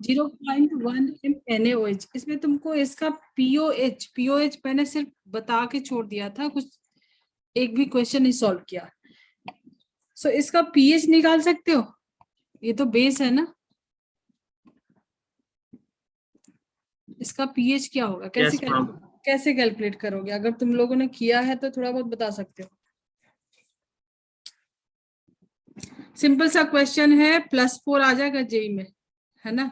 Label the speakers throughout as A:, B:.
A: 0.1 m NaOH। इसमें तुमको इसका पीओएच मैंने सिर्फ बता के छोड़ दिया था, कुछ एक भी क्वेश्चन नहीं सॉल्व किया। सो इसका पीएच निकाल सकते हो, ये तो बेस है ना, इसका पीएच क्या होगा, कैसे कैलकुलेट करोगे? अगर तुम लोगों ने किया है तो थोड़ा बहुत बता सकते हो। सिंपल सा क्वेश्चन है, +4 आ जाएगा जेई में, है ना।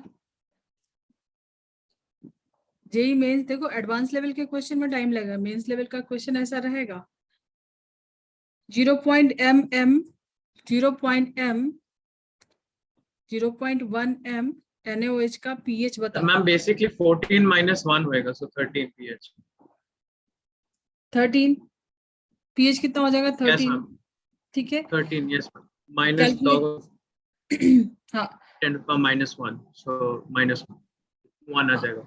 A: जेई मेंस देखो, एडवांस लेवल के क्वेश्चन में टाइम लगेगा, मेंस लेवल का क्वेश्चन ऐसा रहेगा। 0.1 m NaOH का पीएच बताओ।
B: मैम बेसिकली 14 - 1 होएगा, सो 13 पीएच।
A: 13 पीएच कितना हो जाएगा? 13। ठीक है,
B: 13 यस मैम, माइनस log
A: हाँ
B: 10⁻⁻1, सो -1 आ जाएगा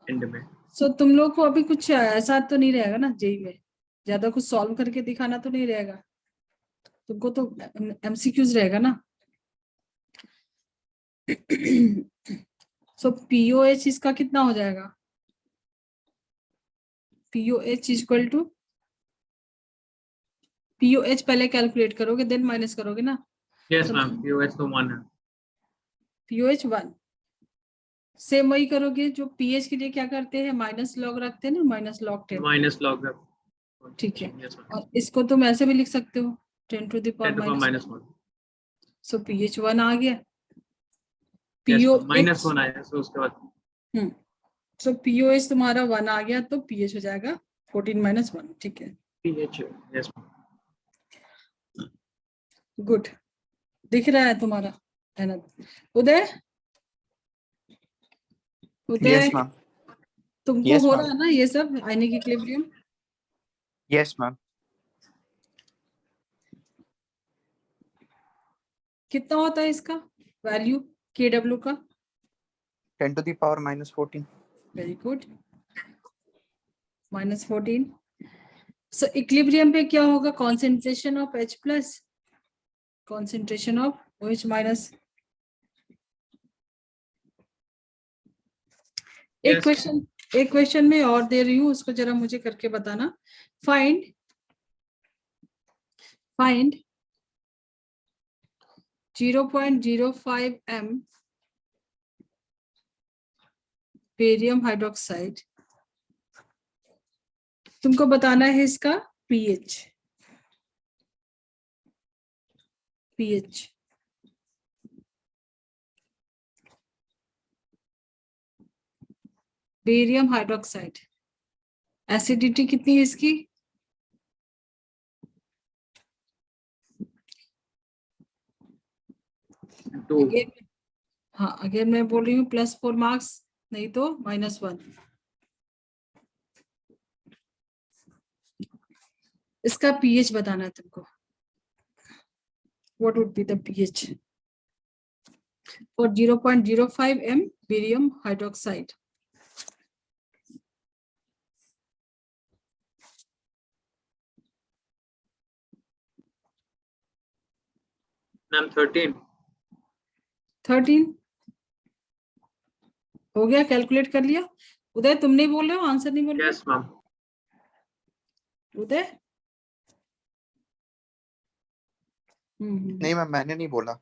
B: एंड में।
A: सो तुम लोग को अभी कुछ ऐसा तो नहीं रहेगा ना जेई में, ज्यादा कुछ सॉल्व करके दिखाना तो नहीं रहेगा तुमको, तो एमसीक्यूज रहेगा ना। सो पीओएच इसका कितना हो जाएगा? पीओएच इक्वल टू, पीओएच पहले कैलकुलेट करोगे देन माइनस करोगे ना।
B: यस मैम, पीओएच तो 1 है।
A: पीओएच 1 सेम वही करोगे जो पीएच के लिए क्या करते हैं, माइनस लॉग रखते हैं ना, -log 10।
B: -log
A: ठीक है,
B: yes मैम,
A: और इसको तुम ऐसे भी लिख सकते हो 10⁻⁻1।
B: 10⁻⁻1
A: सो पीएच 1 आ गया।
B: यस
A: पीओ
B: मैम, -1 आया, सो उसके बाद
A: सो पीओएच तुम्हारा 1 आ गया तो पीएच हो जाएगा 14 - 1। ठीक है,
B: पीएच यस मैम।
A: गुड, दिख रहा है तुम्हारा, है ना। उदय
C: यस मैम,
A: तुमको
C: Yes,
A: हो
C: ma'am.
A: रहा है ना ये सब आयनिक इक्विलिब्रियम?
C: Yes ma'am.
A: कितना होता है इसका वैल्यू केडब्ल्यू का?
C: 10⁻⁻14।
A: Very good, -14। सो इक्विलिब्रियम पे क्या होगा? Concentration of H plus concentration of OH minus. एक क्वेश्चन में और दे रही हूँ, उसको जरा मुझे करके बताना। फाइंड 0.05 m बेरियम हाइड्रोक्साइड, तुमको बताना है इसका पीएच। बेरियम हाइड्रोक्साइड एसिडिटी कितनी है इसकी? हाँ अगेन मैं बोल रही हूँ +4 मार्क्स, नहीं तो -1। इसका पीएच बताना है तुमको। What would be the pH for 0.05 m barium hydroxide?
B: Ma'am 13
A: हो गया, कैलकुलेट कर लिया। उदय तुम नहीं बोल रहे हो, आंसर नहीं बोल रहे?
B: यस मैम,
A: उदय
C: नहीं मैम, मैंने नहीं बोला।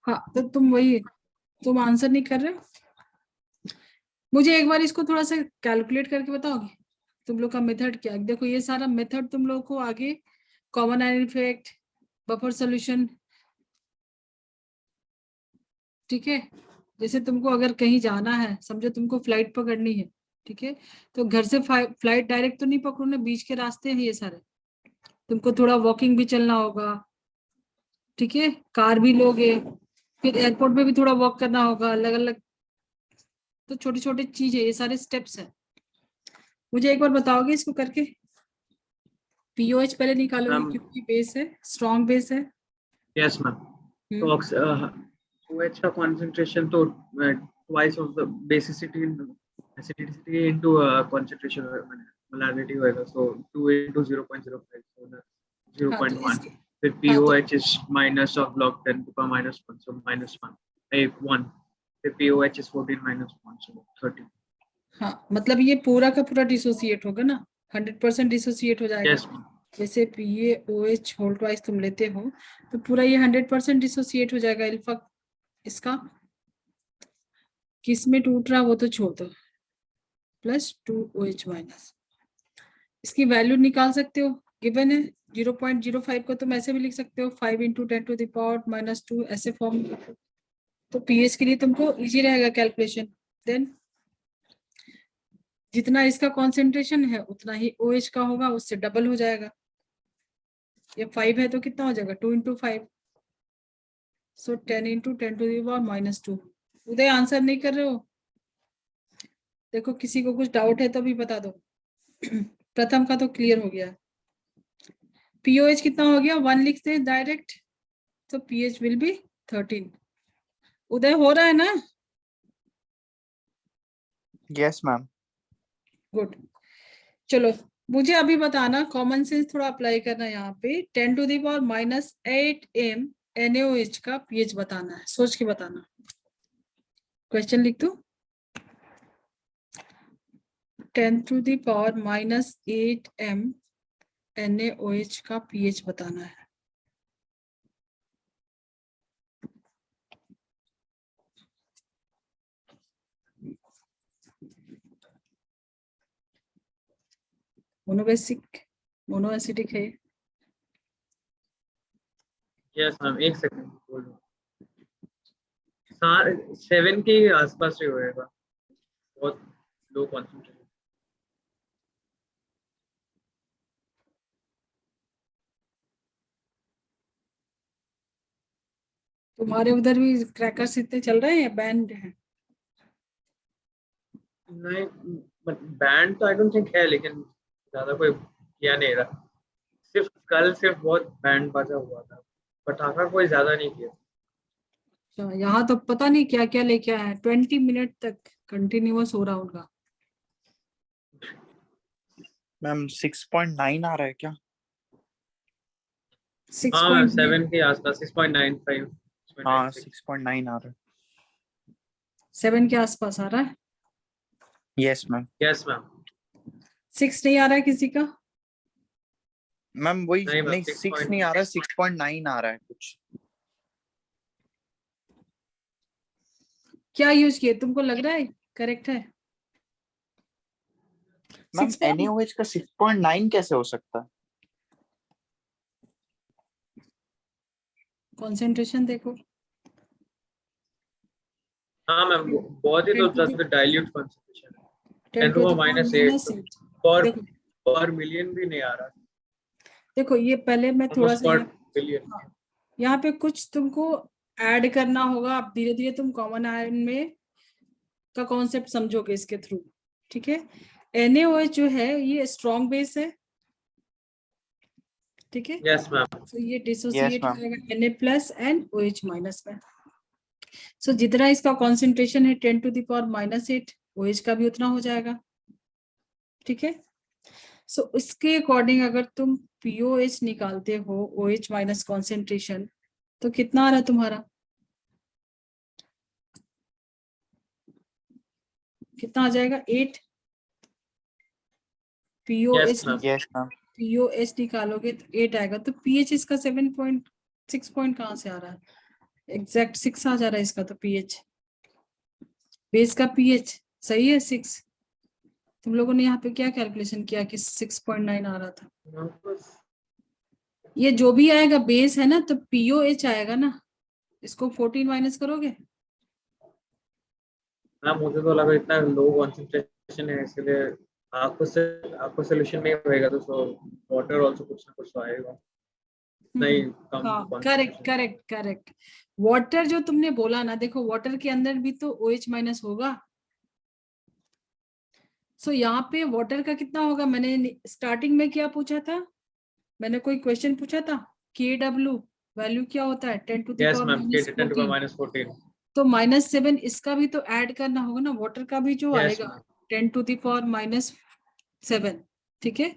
A: हाँ तो तुम आंसर नहीं कर रहे हो। मुझे एक बार इसको थोड़ा सा कैलकुलेट करके बताओगे तुम लोग का मेथड क्या है? देखो ये सारा मेथड तुम लोग को आगे common ion effect, buffer solution, ठीक है। जैसे तुमको अगर कहीं जाना है, समझो तुमको फ्लाइट पकड़नी है, ठीक है, तो घर से फ्लाइट डायरेक्ट तो नहीं पकड़ो ना, बीच के रास्ते हैं ये सारे, तुमको थोड़ा वॉकिंग भी चलना होगा, ठीक है, कार भी लोगे, फिर एयरपोर्ट में भी थोड़ा वॉक करना होगा, अलग अलग, तो छोटी छोटी चीजें, ये सारे स्टेप्स हैं। मुझे एक बार बताओगे इसको करके? पीओएच पहले निकालोगे क्योंकि बेस है, स्ट्रॉन्ग बेस है।
B: यस मैम, तो OH का concentration तो twice of the basicity acidity into concentration molarity होएगा, so 2 into 0.05, so 0.1, फिर POH is minus of log 10⁻⁻1, so -1, 1, फिर POH is 14 minus 1, so 30.
A: हाँ, मतलब ये पूरा का पूरा डिसोसिएट होगा ना, 100% डिसोसिएट हो जाएगा।
B: Yes, ma'am.
A: जैसे PaOH होल ट्वाइस तुम लेते हो तो पूरा ये 100% डिसोसिएट हो जाएगा। अल्फा इसका किस में टूट रहा वो तो छोड़ दो, प्लस 2OH माइनस। इसकी वैल्यू निकाल सकते हो, गिवन है 0.05 को तुम ऐसे भी लिख सकते हो 5 × 10⁻⁻², ऐसे फॉर्म। तो पीएच के लिए तुमको इजी रहेगा कैलकुलेशन। देन जितना इसका कॉन्सेंट्रेशन है उतना ही OH का होगा, उससे डबल हो जाएगा। ये 5 है तो कितना हो जाएगा 2 × 5, सो 10 × 10⁻²। उदय आंसर नहीं कर रहे हो? देखो किसी को कुछ डाउट है तो भी बता दो। प्रथम का तो क्लियर हो गया। POH कितना हो गया 1 लिखते हैं डायरेक्ट, तो pH विल बी 13। उदय हो रहा है ना?
C: Yes ma'am.
A: गुड। चलो मुझे अभी बताना, कॉमन सेंस थोड़ा अप्लाई करना यहाँ पे। 10⁻⁻8 m NaOH का pH बताना है, सोच के बताना। क्वेश्चन लिख दो। 10⁻⁻8 m NaOH का pH बताना है। मोनोबेसिक, मोनोएसिडिक है।
B: Yes, ma'am. एक सेकंड बोलो। 7 के आसपास ही होएगा, बहुत लो कॉन्सेंट्रेशन।
A: तुम्हारे उधर भी क्रैकर्स इतने चल रहे हैं या बैंड है?
B: नहीं, बैंड तो आई डोंट थिंक है, लेकिन ज्यादा कोई किया नहीं रहा। सिर्फ बहुत बैंड बजा हुआ था, पटाखा कोई ज्यादा नहीं किया।
A: अच्छा, यहाँ तो पता नहीं क्या क्या लेके आए हैं। 20 मिनट तक कंटिन्यूअस हो रहा उनका।
C: मैम 6.9 आ रहा है क्या?
B: 7 के आसपास 6.95।
C: हाँ 6.9 आ रहा है।
A: 7 के आसपास आ रहा है।
C: Yes ma'am.
B: Yes ma'am.
A: 6 नहीं आ रहा है किसी का?
C: मैम वही
B: नहीं मैम,
C: नहीं 6 नहीं आ रहा है, 6.9 आ रहा है कुछ।
A: क्या यूज किए, तुमको लग रहा है करेक्ट है?
C: मैम NaOH का 6.9 कैसे हो सकता है?
A: कंसंट्रेशन देखो।
B: हाँ मैम, बहुत ही तो जस्ट डाइल्यूट कंसंट्रेशन है। 10⁻⁻8
A: देखो
B: पर मिलियन भी नहीं आ रहा।
A: देखो ये पहले मैं थोड़ा सा
B: बिलियन।
A: यहाँ पे कुछ तुमको ऐड करना होगा। अब धीरे धीरे तुम कॉमन आयन में का कॉन्सेप्ट समझोगे इसके थ्रू, ठीक है। NaOH जो है ये स्ट्रॉन्ग बेस है, ठीक है।
B: Yes ma'am.
A: तो ये डिसोसिएट हो
C: ma'am.
A: जाएगा Na+ एंड OH- में। सो जितना इसका कॉन्सेंट्रेशन है 10⁻⁻8, OH का भी उतना हो जाएगा, ठीक है। सो इसके अकॉर्डिंग अगर तुम POH निकालते हो OH- कॉन्सेंट्रेशन, तो कितना आ रहा है तुम्हारा? कितना आ जाएगा? 8।
B: Yes ma'am.
A: POH निकालोगे तो 8 आएगा। तो pH इसका 7.6 पॉइंट कहाँ से आ रहा है? एग्जैक्ट 6 आ जा रहा है इसका। तो pH बेस का pH सही है 6। तुम लोगों ने यहाँ पे क्या कैलकुलेशन किया कि 6.9 आ रहा था? ये जो भी आएगा बेस है ना, तो POH आएगा ना। इसको 14 माइनस करोगे।
B: हाँ, मुझे तो लगा इतना लो कंसंट्रेशन है, इसलिए आपको सोल्यूशन नहीं होएगा तो वाटर आल्सो कुछ ना कुछ तो आएगा। नहीं कम
A: हाँ करेक्ट। वाटर जो तुमने बोला ना, देखो वाटर के अंदर भी तो OH- होगा। सो यहाँ पे वाटर का कितना होगा? मैंने स्टार्टिंग में क्या पूछा था? मैंने कोई क्वेश्चन पूछा था, KW वैल्यू क्या होता है? 10⁻⁻14। तो -7 इसका भी तो ऐड करना होगा ना, वाटर का भी जो आएगा 10⁻7, ठीक है।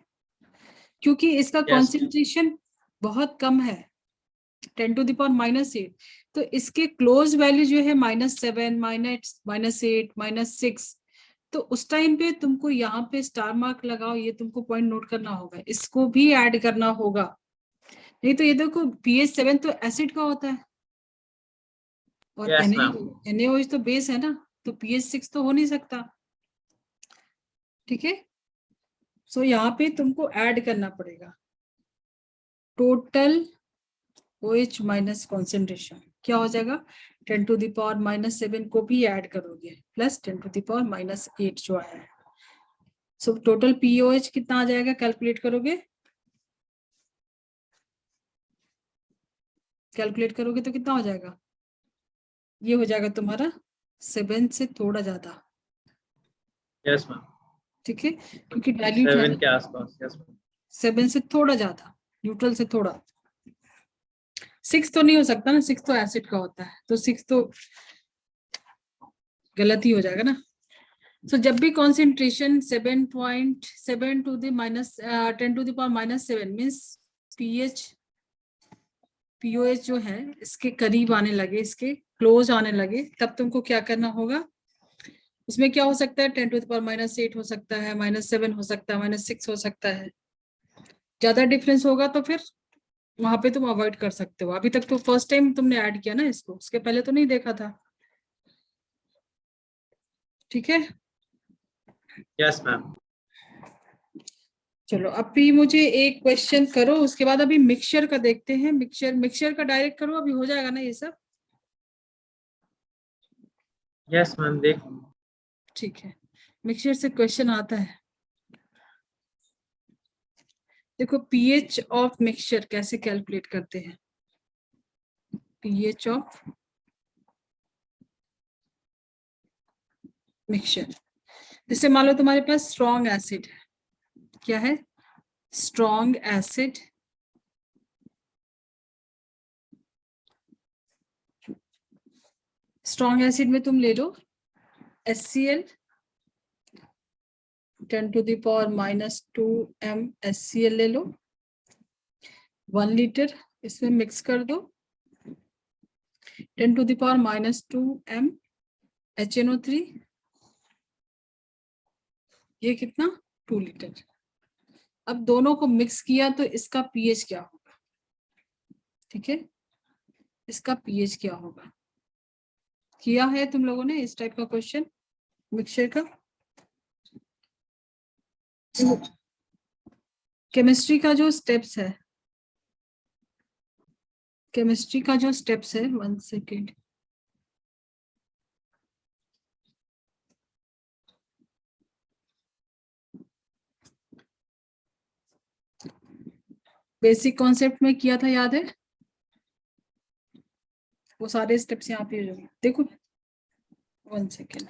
A: क्योंकि इसका कॉन्सेंट्रेशन बहुत कम है 10⁻8। तो इसके क्लोज वैल्यू जो है -7, -8, -6, तो उस टाइम पे तुमको यहाँ पे स्टार मार्क लगाओ, ये तुमको पॉइंट नोट करना होगा, इसको भी ऐड करना होगा। नहीं तो ये देखो pH 7 तो एसिड का होता है और
B: Yes, ma'am.
A: NaOH तो बेस है ना, तो pH 6 तो हो नहीं सकता। ठीक है, सो यहाँ पे तुमको ऐड करना पड़ेगा टोटल OH माइनस कॉन्सेंट्रेशन, क्या हो जाएगा 10⁻⁻7 को भी ऐड करोगे प्लस 10⁻�8 जो आया है। सो टोटल POH कितना आ जाएगा, कैलकुलेट करोगे, कैलकुलेट करोगे तो कितना हो जाएगा, ये हो जाएगा तुम्हारा 7 से थोड़ा ज्यादा।
B: Yes, ma'am.
A: ठीक है, क्योंकि डाइल्यूट
B: 7
A: है,
B: के आसपास। Yes, ma'am.
A: 7 से थोड़ा ज्यादा, न्यूट्रल से थोड़ा। 6 तो नहीं हो सकता ना, 6 तो एसिड का होता है, तो 6 तो गलत ही हो जाएगा ना। सो जब भी concentration 7.7 to the minus 10⁻⁻7 means POH जो है इसके करीब आने लगे, इसके क्लोज आने लगे, तब तुमको क्या करना होगा, उसमें क्या हो सकता है 10⁻⁻8 हो सकता है, -7 हो सकता है, -6 हो सकता है। ज्यादा डिफरेंस होगा तो फिर वहां पे तुम अवॉइड कर सकते हो। अभी तक तो फर्स्ट टाइम तुमने ऐड किया ना इसको, उसके पहले तो नहीं देखा था। ठीक है,
B: Yes, ma'am.
A: चलो अभी मुझे एक क्वेश्चन करो, उसके बाद अभी मिक्सचर का देखते हैं। मिक्सचर का डायरेक्ट करो, अभी हो जाएगा ना ये सब।
B: Yes, ma'am. देख।
A: ठीक है, मिक्सचर से क्वेश्चन आता है। देखो पीएच ऑफ मिक्सचर कैसे कैलकुलेट करते हैं, पीएच ऑफ मिक्सचर। जैसे मान लो तुम्हारे पास स्ट्रॉन्ग एसिड है, क्या है स्ट्रॉन्ग एसिड, स्ट्रॉन्ग एसिड में तुम ले लो HCl 10⁻⁻2 m HCl ले लो, 1 लीटर इसमें मिक्स कर दो, 10⁻⁻2 m HNO3, ये कितना 2 लीटर। अब दोनों को मिक्स किया तो इसका पीएच क्या होगा, ठीक है, इसका पीएच क्या होगा। किया है तुम लोगों ने इस टाइप का क्वेश्चन मिक्सचर का। केमिस्ट्री का जो स्टेप्स है, केमिस्ट्री का जो स्टेप्स है, 1 सेकेंड, बेसिक कॉन्सेप्ट में किया था, याद है, वो सारे स्टेप्स यहाँ पे देखो। 1 सेकेंड,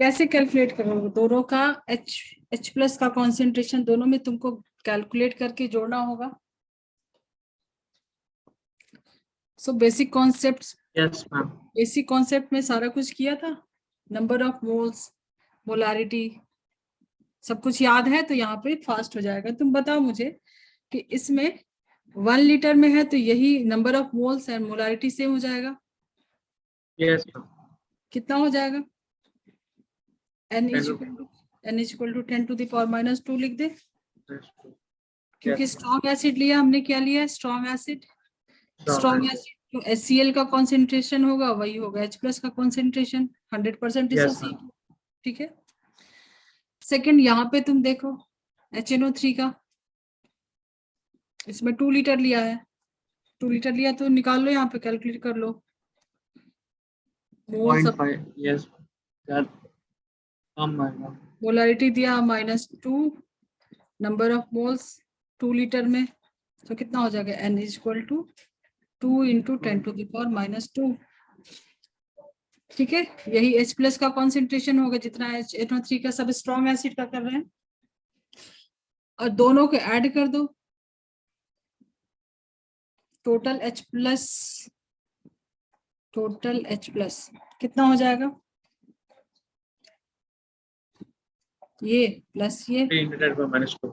A: कैसे कैलकुलेट करोगे दोनों का, H प्लस का कॉन्सेंट्रेशन दोनों में तुमको कैलकुलेट करके जोड़ना होगा। So basic concept,
B: Yes, ma'am.
A: Basic concept में सारा कुछ किया था, नंबर ऑफ मोल्स, मोलारिटी, सब कुछ याद है, तो यहाँ पे फास्ट हो जाएगा। तुम बताओ मुझे कि इसमें 1 लीटर में है तो यही number of moles and molarity same हो जाएगा,
B: Yes, ma'am.
A: कितना हो जाएगा, n
B: Ten
A: इक्वल टू 10⁻⁻2 लिख दे, क्योंकि
B: Yes,
A: स्ट्रॉन्ग एसिड लिया हमने, क्या लिया है स्ट्रॉन्ग एसिड, स्ट्रॉन्ग एसिड जो HCl का कॉन्सेंट्रेशन होगा वही होगा H प्लस का कॉन्सेंट्रेशन, 100%
B: Yes,
A: डिसोसिएट। ठीक है, सेकंड यहाँ पे तुम देखो HNO3 का, इसमें 2 लीटर लिया है, 2 लीटर लिया तो निकाल लो, यहाँ पे कैलकुलेट कर लो मोल सब।
B: 0.5. Yes. That कम आएगा।
A: मोलारिटी दिया -2, नंबर ऑफ मोल्स 2 लीटर में, तो कितना हो जाएगा n इक्वल टू 2 इंटू 10⁻⁻2। ठीक है, यही H प्लस का कॉन्सेंट्रेशन होगा जितना HNO3 का, सब स्ट्रॉन्ग एसिड का कर रहे हैं। और दोनों को ऐड कर दो, टोटल H प्लस कितना हो जाएगा, ये प्लस ये
B: 3 into 10 power minus 2.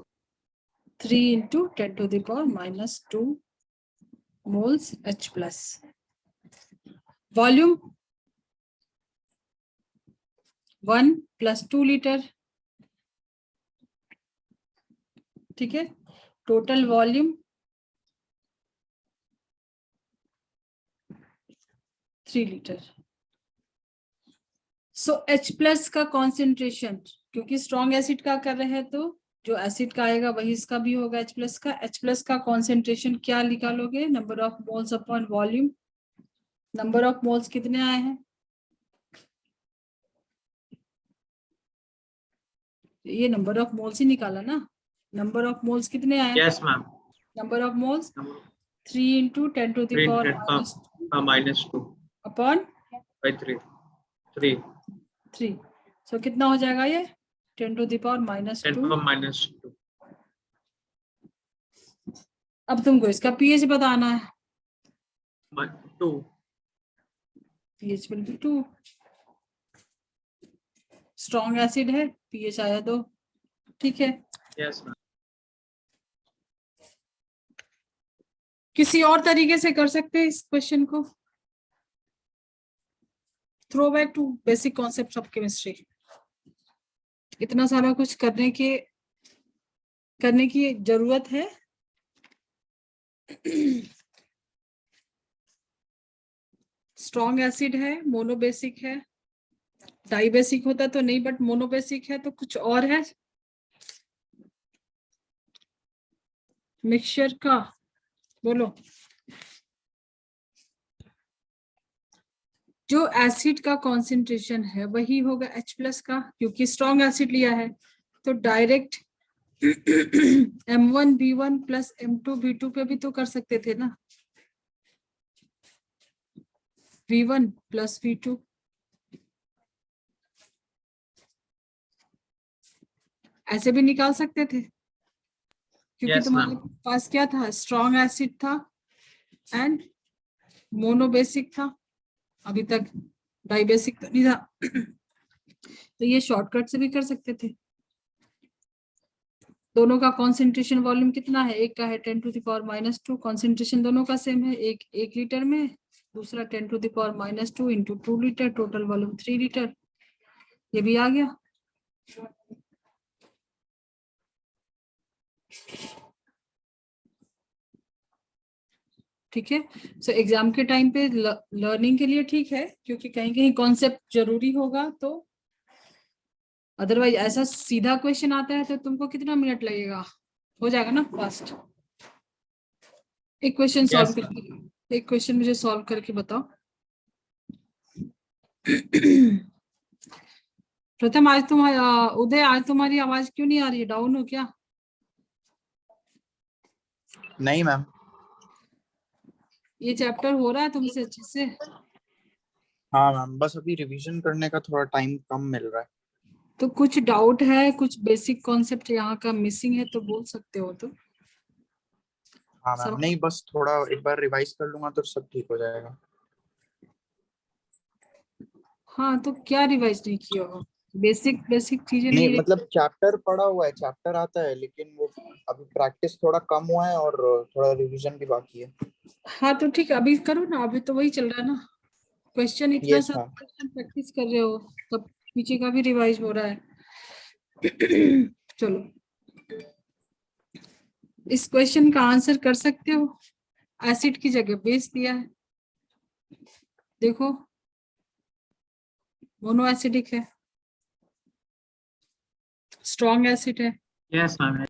A: 3 into 10 to the power minus 2 moles H plus. Volume 1 plus 2 liter. ठीक है, टोटल वॉल्यूम 3 लीटर. सो H प्लस का कॉन्सेंट्रेशन, क्योंकि स्ट्रॉन्ग एसिड का कर रहे हैं तो जो एसिड का आएगा वही इसका भी होगा H प्लस का. H प्लस का कॉन्सेंट्रेशन क्या निकालोगे, number of moles upon volume. Number of moles कितने आए हैं, ये नंबर ऑफ मोल्स ही निकाला ना. नंबर ऑफ मोल्स कितने आए,
B: Yes, ma'am.
A: Number of moles
B: Number
A: 3 into 10 to the
B: 3
A: power
B: into 10 power minus 2
A: upon
B: by 3. 3.
A: 3. सो कितना हो जाएगा ये 10 to the power minus
B: 10
A: 2.
B: power minus 2.
A: अब तुमको इसका pH बताना है.
B: 2.
A: pH will be 2. Strong acid है, pH आया 2. ठीक है,
B: Yes, ma'am.
A: किसी और तरीके से कर सकते हैं इस क्वेश्चन को. Throw back to basic concept of chemistry. इतना सारा कुछ करने की जरूरत है. स्ट्रॉन्ग एसिड है, मोनोबेसिक है, डाइबेसिक होता तो नहीं, बट मोनोबेसिक है तो कुछ और है. मिक्सचर का बोलो, जो एसिड का कॉन्सेंट्रेशन है वही होगा H प्लस का, क्योंकि स्ट्रॉन्ग एसिड लिया है तो डायरेक्ट M1V1 प्लस M2V2 पे भी तो कर सकते थे ना, V1 प्लस V2. ऐसे भी निकाल सकते थे, क्योंकि
B: Yes,
A: तुम्हारे
B: ma'am.
A: पास क्या था, स्ट्रॉन्ग एसिड था एंड मोनोबेसिक था, अभी तक डाइबेसिक तो नहीं था. तो ये शॉर्टकट से भी कर सकते थे. दोनों का कॉन्सेंट्रेशन वॉल्यूम कितना है, एक का है 10 to the power minus 2, concentration दोनों का सेम है, एक 1 लीटर में, दूसरा 10 to the power minus 2 into 2 litre, total volume 3 litre. ये भी आ गया. ठीक है, सो एग्जाम के टाइम पे लर्निंग के लिए ठीक है, क्योंकि कहीं कहीं कॉन्सेप्ट जरूरी होगा. तो अदरवाइज ऐसा सीधा क्वेश्चन आता है तो तुमको कितना मिनट लगेगा, हो जाएगा ना फास्ट. एक क्वेश्चन सॉल्व
B: Yes,
A: करके, एक क्वेश्चन मुझे सॉल्व करके बताओ. प्रथम आज उदय आज तुम्हारी आवाज क्यों नहीं आ रही है, डाउन हो क्या?
C: नहीं मैम.
A: ये चैप्टर हो रहा है तुमसे अच्छे से?
C: हाँ मैम, बस अभी रिवीजन करने का थोड़ा टाइम कम मिल रहा है.
A: तो कुछ डाउट है, कुछ बेसिक कॉन्सेप्ट यहाँ का मिसिंग है तो बोल सकते हो. तो
C: हाँ मैम,
A: सब
C: नहीं बस थोड़ा एक बार रिवाइज कर लूंगा तो सब ठीक हो जाएगा.
A: हाँ, तो क्या रिवाइज नहीं किया हो, बेसिक बेसिक चीजें
C: नहीं
A: नहीं.
C: मतलब चैप्टर पढ़ा हुआ है, चैप्टर आता है, लेकिन वो अभी प्रैक्टिस थोड़ा कम हुआ है और थोड़ा रिवीजन भी बाकी है.
A: हाँ तो ठीक है, अभी करो ना, अभी तो वही चल रहा है ना. क्वेश्चन इतना
C: यस
A: सारा
C: मैम.
A: क्वेश्चन प्रैक्टिस कर रहे हो, तब पीछे का भी रिवाइज हो रहा है. चलो, इस क्वेश्चन का आंसर कर सकते हो. एसिड की जगह बेस दिया है, देखो मोनो एसिडिक है, स्ट्रॉन्ग एसिड है.
B: yes, ma'am.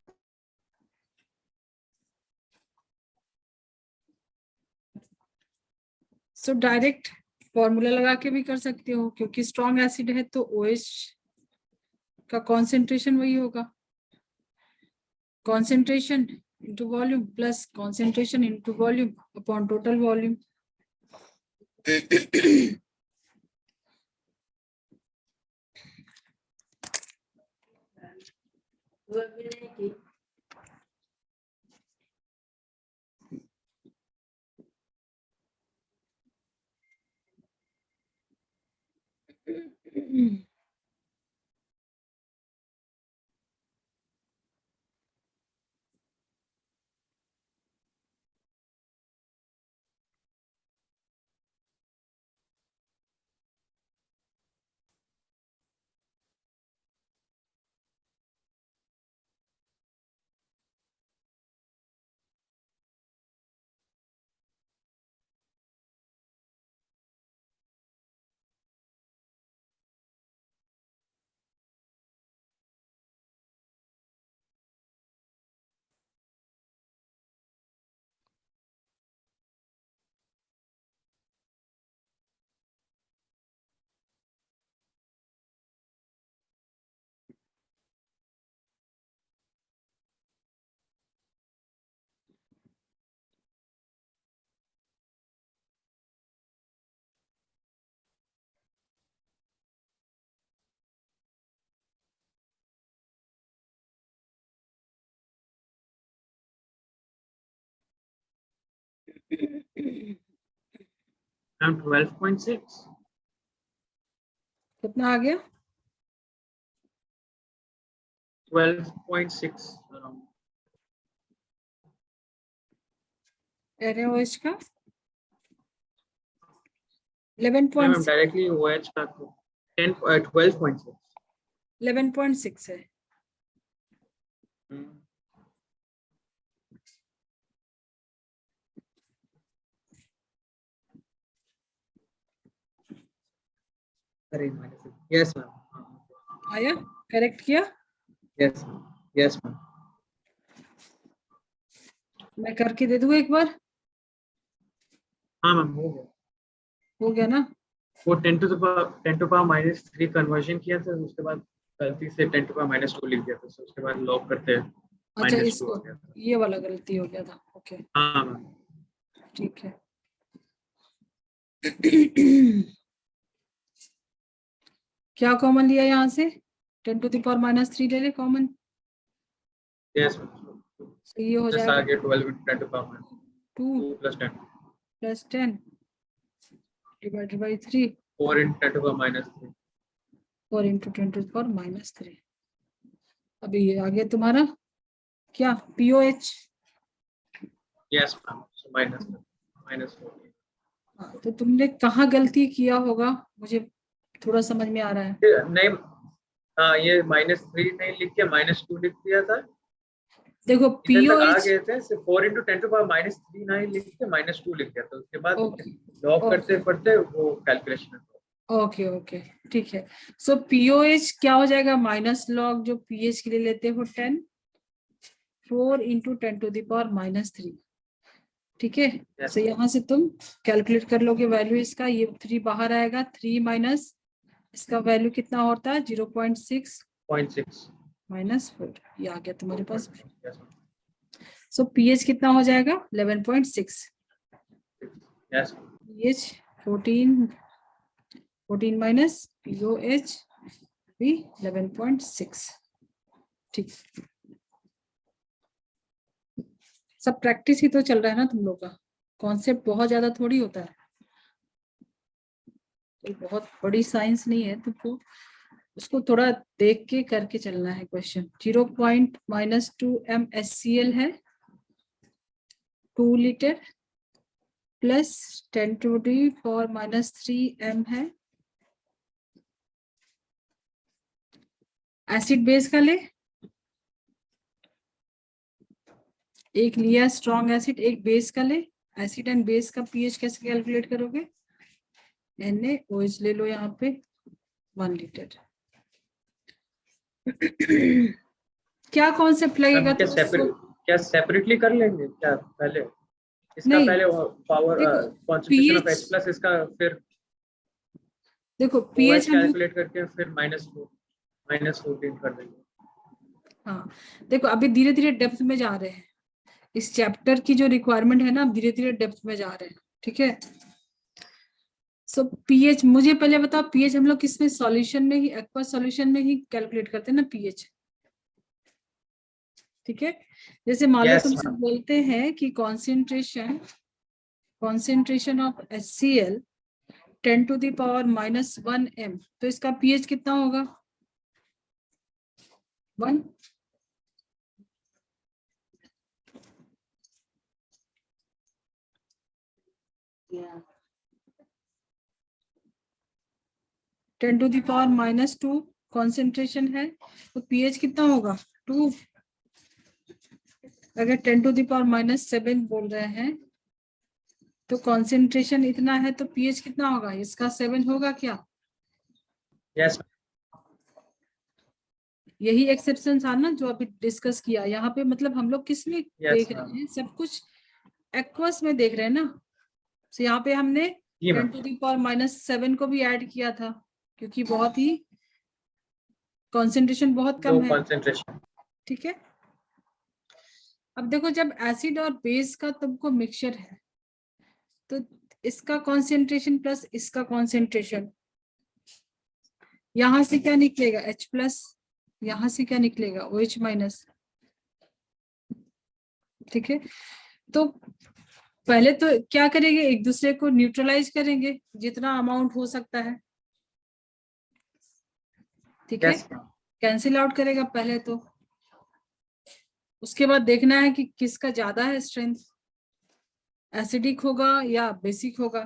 A: So direct formula लगा के भी कर सकते हो, क्योंकि स्ट्रॉन्ग एसिड है तो OH का कॉन्सेंट्रेशन वही होगा, concentration into volume plus concentration into volume upon total volume.
B: I'm 12.6.
A: कितना आ गया?
B: 12.6 around.
A: NaOH का
B: मैम
A: 11.6
B: डायरेक्टली OH का 12.6.
A: 11.6 है।
B: अरे यस मैम.
A: आया? करेक्ट किया?
B: Yes yes ma'am.
A: मैं करके दे दूँ एक बार?
B: हाँ मैम हो गया.
A: हो गया ना?
B: वो 10 to the power -3 कन्वर्जन किया था, उसके बाद गलती से 10 to the power -2 लिख दिया था, so उसके बाद लॉग करते हैं
A: अच्छा,
B: -2
A: इसको
B: आ गया था.
A: ये वाला गलती हो गया था। ओके,
B: हाँ मैम.
A: ठीक है। क्या कॉमन लिया यहाँ से? 10 to the power -3 ले ले कॉमन,
B: यस मैम.
A: तो ये हो
B: प्लस
A: जाएगा
B: आ गया 12 into 10 to the power
A: 2
B: 2 + 10
A: + 10 divided by 3
B: 4 into 10 to the power -3.
A: 4 into 10 to the power -3। अभी ये आ गया तुम्हारा क्या? POH।
B: Yes ma'am. सो -4.
A: हाँ, तो तुमने कहाँ गलती किया होगा, मुझे थोड़ा समझ में आ रहा है।
B: नहीं, हाँ ये -3 नहीं लिख के -2 लिख दिया था.
A: देखो
B: इधर तक आ
A: POH।
B: गए थे, सिर्फ 4 into 10 to the power -3 नहीं लिख के -2 लिख दिया था. उसके बाद
A: ओके
B: लॉग करते
A: ओके
B: पढ़ते वो कैलकुलेशन.
A: ओके ओके, ठीक है। सो POH क्या हो जाएगा? माइनस लॉग जो PH के लिए लेते हो 10, 4 into 10 to the power -3। ठीक है,
B: Yes.
A: सो यहाँ से तुम कैलकुलेट कर लोगे वैल्यू इसका। ये 3 बाहर आएगा, 3 माइनस इसका वैल्यू कितना होता है? 0.6
B: 0.6
A: -4। ये आ गया तुम्हारे पास।
B: Yes, ma'am.
A: सो PH कितना हो जाएगा? 11.6।
B: Yes.
A: PH 14 माइनस POH भी 11.6। ठीक, सब प्रैक्टिस ही तो चल रहा है ना तुम लोग का, कॉन्सेप्ट बहुत ज्यादा थोड़ी होता है, कोई बहुत बड़ी साइंस नहीं है, तुमको उसको थोड़ा देख के करके चलना है। क्वेश्चन 0.-2 MSCl है, 2 litre plus 10 to the power -3 M है। एसिड बेस का ले, एक लिया स्ट्रॉन्ग एसिड, एक बेस का ले। एसिड एंड बेस का पीएच कैसे कैलकुलेट करोगे? NaOH ले लो यहाँ पे 1 लीटर। क्या कॉन्सेप्ट लगेगा?
B: क्या सेपरेटली कर लेंगे क्या पहले? इसका
A: नहीं,
B: पहले पावर
A: देखो
B: कॉन्सेंट्रेशन ऑफ
A: पीएच,
B: H+ इसका, फिर
A: देखो
B: OH
A: पीएच हम,
B: कैलकुलेट करके फिर -14 कर देंगे.
A: हाँ देखो अभी धीरे धीरे डेप्थ में जा रहे हैं, इस चैप्टर की जो रिक्वायरमेंट है ना, धीरे धीरे डेप्थ में जा रहे हैं। ठीक है, सो पीएच मुझे पहले बताओ, पीएच हम लोग किसमें? सॉल्यूशन में ही, एक्वस सॉल्यूशन में ही कैलकुलेट करते हैं ना पीएच। ठीक है, जैसे मान लो
B: Yes,
A: तुमसे
B: ma'am.
A: बोलते हैं कि कॉन्सेंट्रेशन ऑफ HCl 10⁻⁻1 m, तो इसका pH कितना होगा? 1। (10⁻⁻2) कॉन्सेंट्रेशन है, तो pH कितना होगा? 2। अगर 10⁻⁻7 बोल रहे हैं तो कॉन्सेंट्रेशन इतना है, तो pH कितना होगा? इसका 7 होगा क्या?
B: Yes.
A: यही एक्सेप्शन था ना जो अभी डिस्कस किया यहाँ पे, मतलब हम लोग किस में देख रहे
B: ma'am.
A: हैं? सब कुछ एक्वस में देख रहे हैं ना। तो यहाँ पे हमने
B: जी मैम.
A: 10⁻⁷ को भी ऐड किया था, क्योंकि बहुत ही कॉन्सेंट्रेशन बहुत कम
B: Low
A: है।
B: concentration.
A: ठीक है, अब देखो जब एसिड और बेस का तुमको मिक्सचर है, तो इसका कॉन्सेंट्रेशन प्लस इसका कॉन्सेंट्रेशन, यहां से क्या निकलेगा? H+, यहां से क्या निकलेगा? OH-। ठीक है, तो पहले तो क्या करेंगे? एक दूसरे को न्यूट्रलाइज करेंगे जितना अमाउंट हो सकता है। ठीक है,
B: Yes, ma'am.
A: कैंसिल आउट करेगा पहले तो, उसके बाद देखना है कि किसका ज्यादा है स्ट्रेंथ, एसिडिक होगा या बेसिक होगा।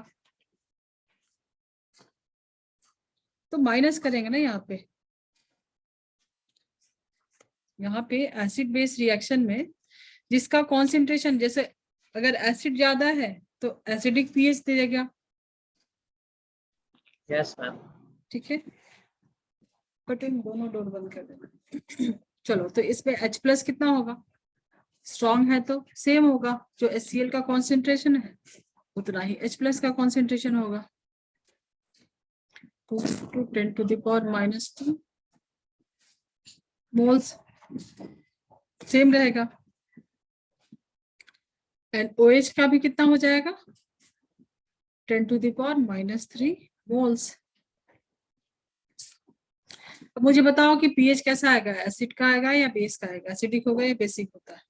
A: तो माइनस करेंगे ना यहाँ पे एसिड बेस रिएक्शन में जिसका कॉन्सेंट्रेशन, जैसे अगर एसिड ज्यादा है तो एसिडिक पीएच देगा।
B: Yes, ma'am.
A: ठीक है, बट इन दोनों डोर बंद कर देना। चलो, तो इसमें H+ कितना होगा? स्ट्रॉन्ग है तो सेम होगा, जो HCl का कॉन्सेंट्रेशन है उतना ही H+ का कॉन्सेंट्रेशन होगा। 2 × 10⁻⁻2 मोल्स सेम रहेगा। एंड OH का भी कितना हो जाएगा? 10⁻⁻3 मोल्स। अब मुझे बताओ कि pH कैसा आएगा? एसिड का आएगा या बेस का आएगा? एसिडिक होगा या बेसिक होता है?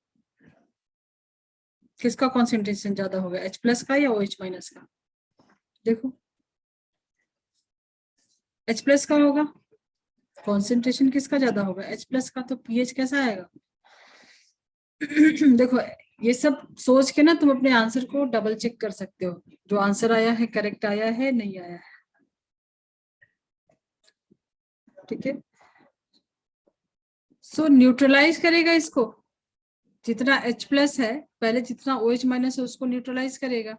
A: किसका कॉन्सेंट्रेशन ज्यादा होगा, H+ का या OH- का? देखो H+ का होगा। कॉन्सेंट्रेशन किसका ज्यादा होगा? H+ का। तो pH कैसा आएगा? देखो, ये सब सोच के ना तुम अपने आंसर को डबल चेक कर सकते हो, जो आंसर आया है करेक्ट आया है नहीं आया है। ठीक है, सो न्यूट्रलाइज करेगा इसको, जितना H+ है पहले, जितना OH- है उसको न्यूट्रलाइज करेगा,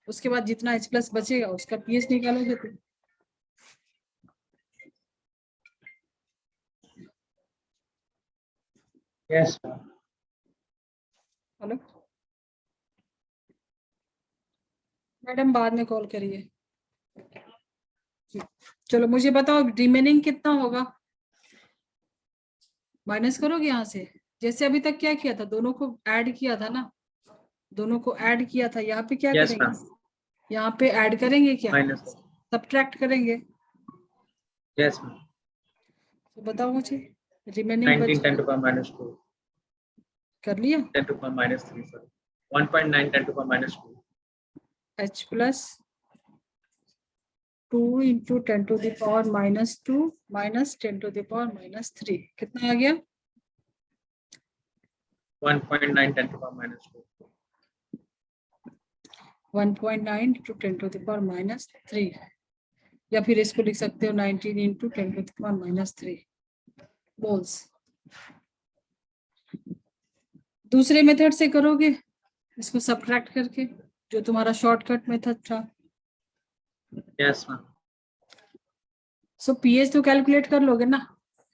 A: उसके बाद जितना H+ बचेगा उसका pH निकालोगे तुम।
B: Yes, ma'am.
A: हेलो मैडम, बाद में कॉल करिए। चलो मुझे बताओ रिमेनिंग कितना होगा? माइनस करोगे यहाँ से, जैसे अभी तक क्या किया था, दोनों को ऐड किया था ना, दोनों को ऐड किया था। यहाँ पे क्या
B: Yes,
A: करेंगे?
B: ma'am.
A: यहाँ पे ऐड करेंगे क्या?
B: Minus.
A: सब्ट्रैक्ट करेंगे।
B: Yes, ma'am.
A: तो बताओ मुझे रिमेनिंग
B: 19
A: बच
B: 10⁻².
A: कर लिया।
B: 10⁻³ sorry. 1.9 10⁻².
A: H+ 2 × 10⁻⁻2 माइनस 10⁻⁻3 कितना आ गया?
B: 1.9 10⁻².
A: 1.9 × 10⁻3, या फिर इसको लिख सकते हो 19 × 10⁻³ मोल्स। दूसरे मेथड से करोगे इसको सब्ट्रैक्ट करके, जो तुम्हारा शॉर्टकट मेथड था।
B: Yes, ma'am.
A: सो pH तो कैलकुलेट कर लोगे ना,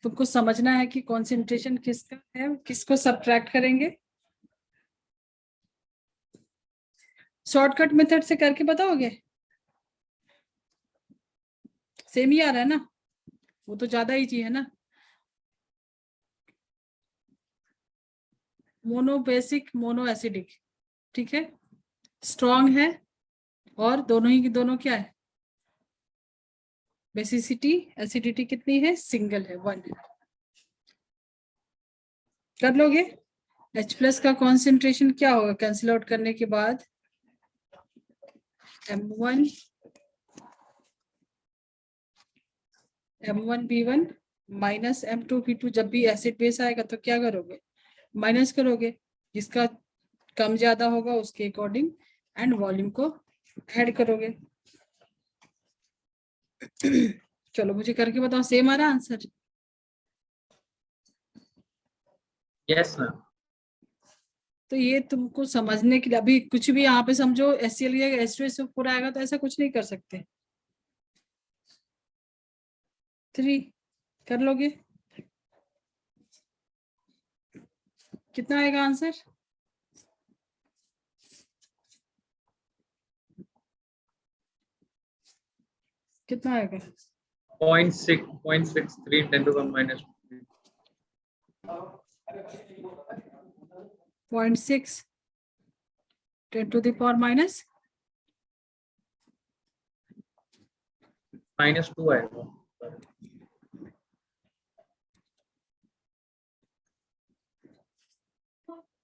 A: तुमको समझना है कि कॉन्सेंट्रेशन किसका है, किसको सब्ट्रैक्ट करेंगे। शॉर्टकट मेथड से करके बताओगे? सेम ही आ रहा है ना, वो तो ज्यादा इजी है ना। Mono basic, mono acidic. ठीक है, स्ट्रॉन्ग है और दोनों ही दोनों क्या है? बेसिसिटी, एसिडिटी कितनी है? सिंगल है, 1 है। कर लोगे? H+ का कॉन्सेंट्रेशन क्या होगा कैंसिल आउट करने के बाद? M1 M1V1 minus M2V2। जब भी एसिड बेस आएगा तो क्या करोगे, माइनस करोगे, जिसका कम ज्यादा होगा उसके अकॉर्डिंग, एंड वॉल्यूम को ऐड करोगे। चलो मुझे करके बताओ, सेम आ रहा आंसर?
B: Yes, ma'am.
A: तो ये तुमको समझने के लिए, अभी कुछ भी यहाँ पे समझो HCl या H2SO4 आएगा तो ऐसा कुछ नहीं कर सकते। 3 कर लोगे? कितना आएगा आंसर? कितना आएगा?
B: 0.63 10 to the minus 2.
A: 0.6 10 to the power minus
B: -2 आएगा।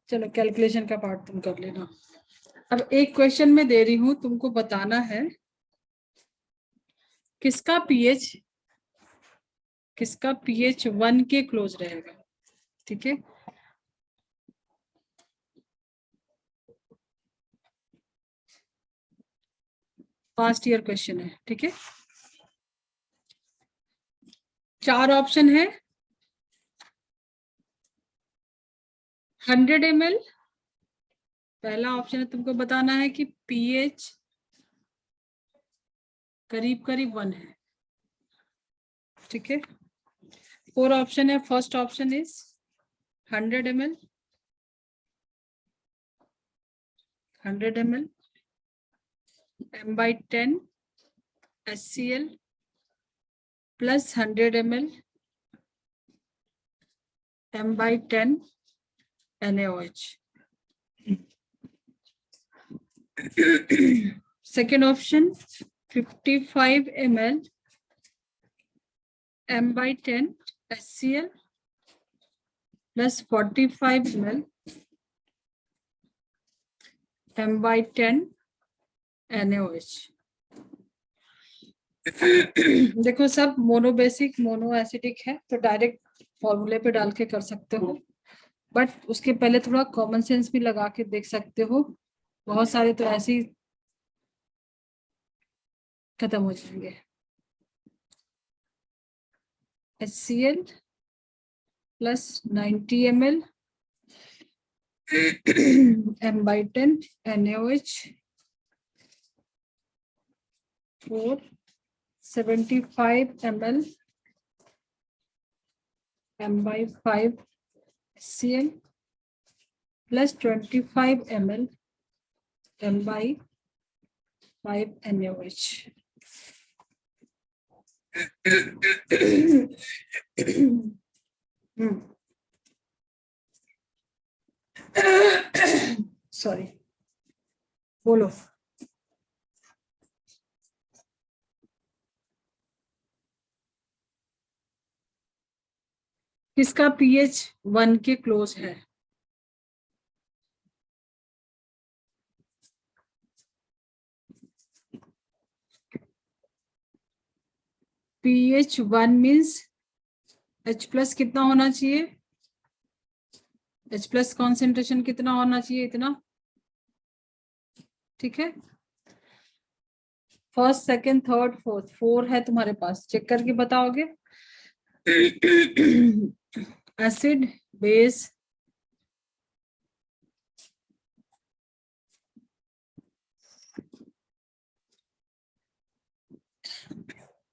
A: चलो कैलकुलेशन का पार्ट तुम कर लेना। अब एक क्वेश्चन में दे रही हूं, तुमको बताना है किसका पीएच 1 के क्लोज रहेगा। ठीक है, फास्ट ईयर क्वेश्चन है। ठीक है, 4 ऑप्शन है। 100 ml पहला ऑप्शन है, तुमको बताना है कि पीएच करीब करीब 1 है। ठीक है, 4 ऑप्शन है। First option is 100 ml, 100 ml M/10 HCl plus 100 ml M/10 NaOH। Second option 55 ml M/10 HCl plus 45 ml M/10 NaOH। देखो सब मोनोबेसिक मोनो एसिडिक है, तो डायरेक्ट फॉर्मूले पे डाल के कर सकते हो, बट उसके पहले थोड़ा कॉमन सेंस भी लगा के देख सकते हो। बहुत सारे तो ऐसे ही खत्म हो जाएंगे। HCl plus 90 ml M/10 NaOH for 75 ml M/5 HCl plus 25 ml M/5 NaOH। Sorry, बोलो। किसका पीएच 1 के क्लोज है? पीएच 1 मीन्स H प्लस कितना होना चाहिए? H प्लस कॉन्सेंट्रेशन कितना होना चाहिए? इतना। ठीक है, फर्स्ट सेकंड थर्ड फोर्थ 4 है तुम्हारे पास, चेक करके बताओगे। एसिड बेस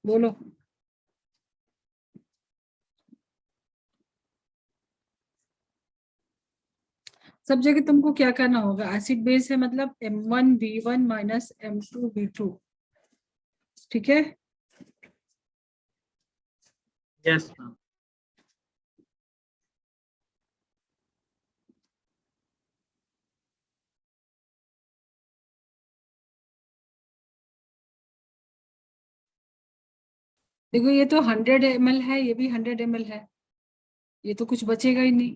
A: बोलो। सब जगह तुमको क्या करना होगा, एसिड बेस है मतलब M1V1 माइनस M2V2। ठीक है,
B: Yes, ma'am.
A: देखो ये तो 100 ml है, ये भी 100 ml है, ये तो कुछ बचेगा ही नहीं।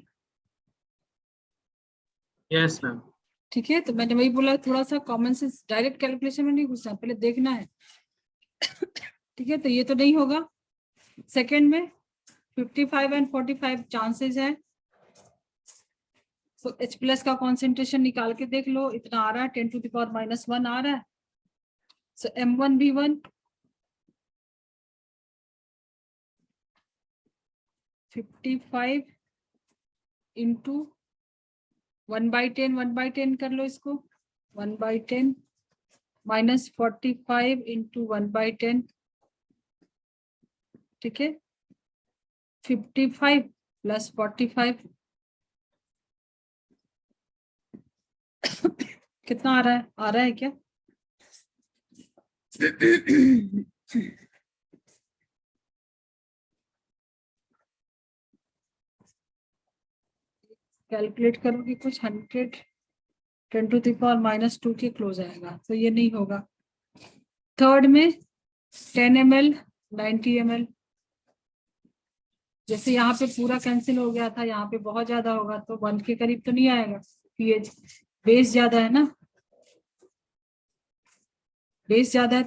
B: Yes, ma'am.
A: ठीक है, तो मैंने वही बोला, थोड़ा सा कॉमन सेंस, डायरेक्ट कैलकुलेशन में नहीं घुसना, पहले देखना है। ठीक है, तो ये तो नहीं होगा, सेकेंड में 55 एंड 45 चांसेस है। तो H प्लस का कॉन्सेंट्रेशन निकाल के देख लो, इतना आ रहा है 10 to the power -1 आ रहा है। सो M1V1 55 इंटू 1/10 1/10 कर लो इसको, 1/10 माइनस 45 इंटू 1/10, ठीक है। 55 प्लस 45 कितना आ रहा है क्या? कैलकुलेट करोगे कुछ 100 10 to the power -2 के क्लोज आएगा, तो ये नहीं होगा। थर्ड में 10 ml 90 ml, जैसे यहाँ पे पूरा कैंसिल हो गया था, यहाँ पे बहुत ज्यादा होगा तो 1 के करीब तो नहीं आएगा। पीएच बेस ज्यादा है ना, बेस ज्यादा है